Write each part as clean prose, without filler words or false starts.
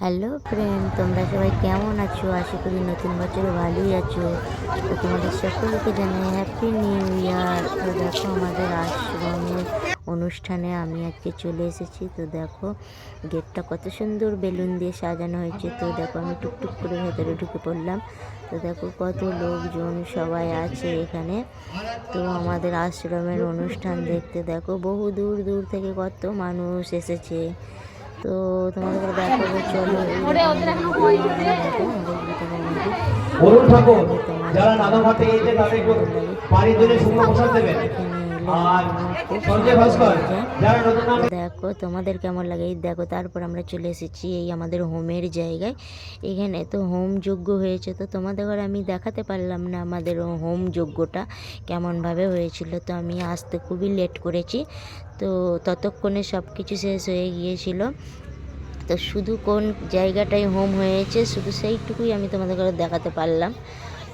Hello friend, তোমরা সবাই কেমন আছো? আশা করি নতুন বছরে ভালোই আছো। তো তোমাদের সকলকে জানাই হ্যাপি নিউ ইয়ার। তো দেখো আমাদের আশ্রমের অনুষ্ঠানে আমি আজকে চলে এসেছি। তো দেখো গেটটা কত সুন্দর বেলুন দিয়ে সাজানো হয়েছে। তো দেখো আমি টুকটুক করে ভেতরে ঢুকে পড়লাম। তো দেখো কত লোকজন সবাই আছে এখানে। তো আমাদের আশ্রমের অনুষ্ঠান দেখতে দেখো বহু দূর দূর থেকে কত মানুষ এসেছে। তো তোমাদের দেখাবো, চলো অরুণ ঠাকুর যারা নাদাঘাট থেকে এসে তাদেরকে বাড়ির জন্য শুভ প্রসাদ দেবেন। আর সঞ্জয় ভাস্কর যারা নতুন নাম। দেখো তোমাদের কেমন লাগে। এই দেখো তারপর আমরা চলে এসেছি এই আমাদের হোমের জায়গায়। এখানে তো হোম যজ্ঞ হয়েছে। তো তোমাদের ঘরে আমি দেখাতে পারলাম না আমাদের হোম যজ্ঞটা কেমনভাবে হয়েছিল। তো আমি আসতে খুবই লেট করেছি। তো ততক্ষণে সব কিছু শেষ হয়ে গিয়েছিল। তো শুধু কোন জায়গাটায় হোম হয়েছে শুধু সেইটুকুই আমি তোমাদের ঘরে দেখাতে পারলাম।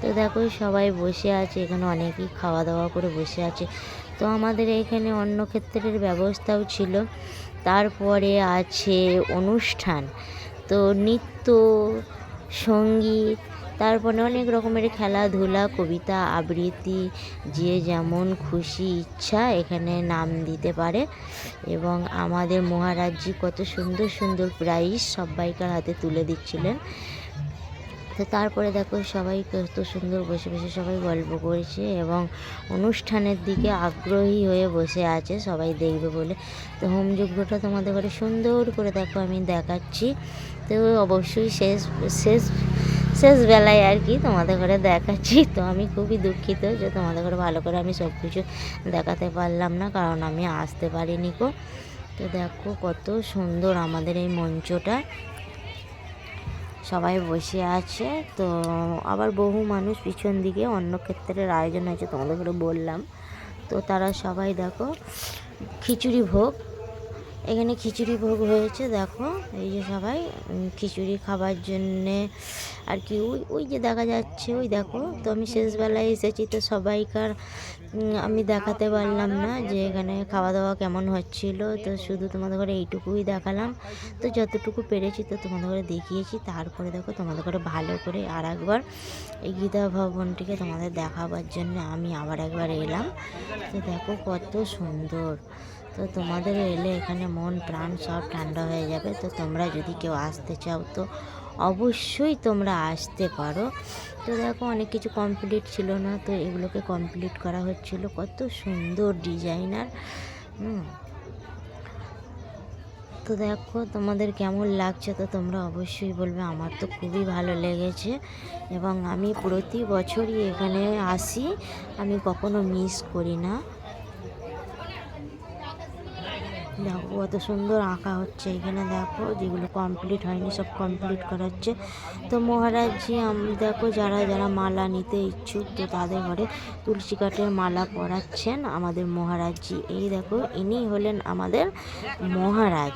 তো দেখো সবাই বসে আছে এখানে, অনেকেই খাওয়া দাওয়া করে বসে আছে। তো আমাদের এখানে অন্য ক্ষেত্রের ব্যবস্থাও ছিল। তারপরে আছে অনুষ্ঠান, তো নৃত্য, সঙ্গীত, তারপরে অনেক রকমের খেলাধুলা, কবিতা আবৃত্তি, যে যেমন খুশি ইচ্ছা এখানে নাম দিতে পারে। এবং আমাদের মহারাজজি কত সুন্দর সুন্দর প্রাইজ সবাইকার হাতে তুলে দিচ্ছিলেন। তো তারপরে দেখো সবাই কত সুন্দর বসে বসে সবাই গল্প করছে এবং অনুষ্ঠানের দিকে আগ্রহী হয়ে বসে আছে সবাই দেখবে বলে। তো হোমযজ্ঞটা তোমাদের ঘরে সুন্দর করে দেখো আমি দেখাচ্ছি। তো অবশ্যই শেষ শেষ শেষ বেলায় আর কি তোমাদের ঘরে দেখাচ্ছি। তো আমি খুবই দুঃখিত যে তোমাদের ঘরে ভালো করে আমি সব কিছু দেখাতে পারলাম না, কারণ আমি আসতে পারিনি গো। তো দেখো কত সুন্দর আমাদের এই মঞ্চটা, সবাই বসে আছে। তো আবার বহু মানুষ পিছন দিকে অন্য ক্ষেত্রের আয়োজন হয়েছে তোমাদের করে বললাম। তো তারা সবাই দেখো খিচুড়ি ভোগ, এখানে খিচুড়ি ভোগ হয়েছে। দেখো এই যে সবাই খিচুড়ি খাবার জন্যে আর কি ওই ওই যে দেখা যাচ্ছে ওই দেখো। তো আমি শেষবেলায় এসেছি তো সবাইকার আমি দেখাতে পারলাম না যে এখানে খাওয়া দাওয়া কেমন হচ্ছিল। তো শুধু তোমাদের ঘরে এইটুকুই দেখালাম। তো যতটুকু পেরেছি তো তোমাদের ঘরে দেখিয়েছি। তারপরে দেখো তোমাদের ঘরে ভালো করে আর একবার এই গীতা ভবনটিকে তোমাদের দেখাবার জন্য আমি আবার একবার এলাম। তো দেখো কত সুন্দর। তো তোমাদের এলে এখানে মন প্রাণ সব ঠান্ডা হয়ে যাবে। তো তোমরা যদি কেউ আসতে চাও তো অবশ্যই তোমরা আসতে পারো। তো দেখো অনেক কিছু কমপ্লিট ছিল না, তো এগুলোকে কমপ্লিট করা হচ্ছিল। কত সুন্দর ডিজাইনার। তো দেখো তোমাদের কেমন লাগছে তো তোমরা অবশ্যই বলবে। আমার তো খুবই ভালো লেগেছে এবং আমি প্রতি বছরই এখানে আসি, আমি কখনো মিস করি না। দেখো কত সুন্দর আঁকা হচ্ছে এখানে। দেখো যেগুলো কমপ্লিট হয়নি সব কমপ্লিট করা হচ্ছে। তো মহারাজজি দেখো যারা যারা মালা নিতে ইচ্ছুক তো তাদের ঘরে তুলসী কাঠের মালা পরাচ্ছেন আমাদের মহারাজজি। এই দেখো ইনি হলেন আমাদের মহারাজ।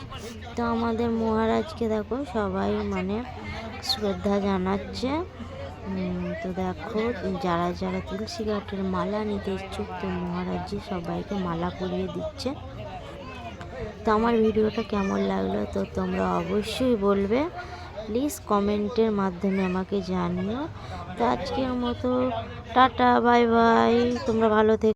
তো আমাদের মহারাজকে দেখো সবাই মানে শ্রদ্ধা জানাচ্ছে। তো দেখো যারা যারা তুলসী কাঠের মালা নিতে ইচ্ছুক তো মহারাজজি সবাইকে মালা পরিয়ে দিচ্ছে। তো আমার ভিডিওটা কেমন লাগলো তো তোমরা অবশ্যই বলবে, প্লিজ কমেন্টের মাধ্যমে আমাকে জানিও। তো আজকের মতো টাটা, বাই বাই, তোমরা ভালো থেকো।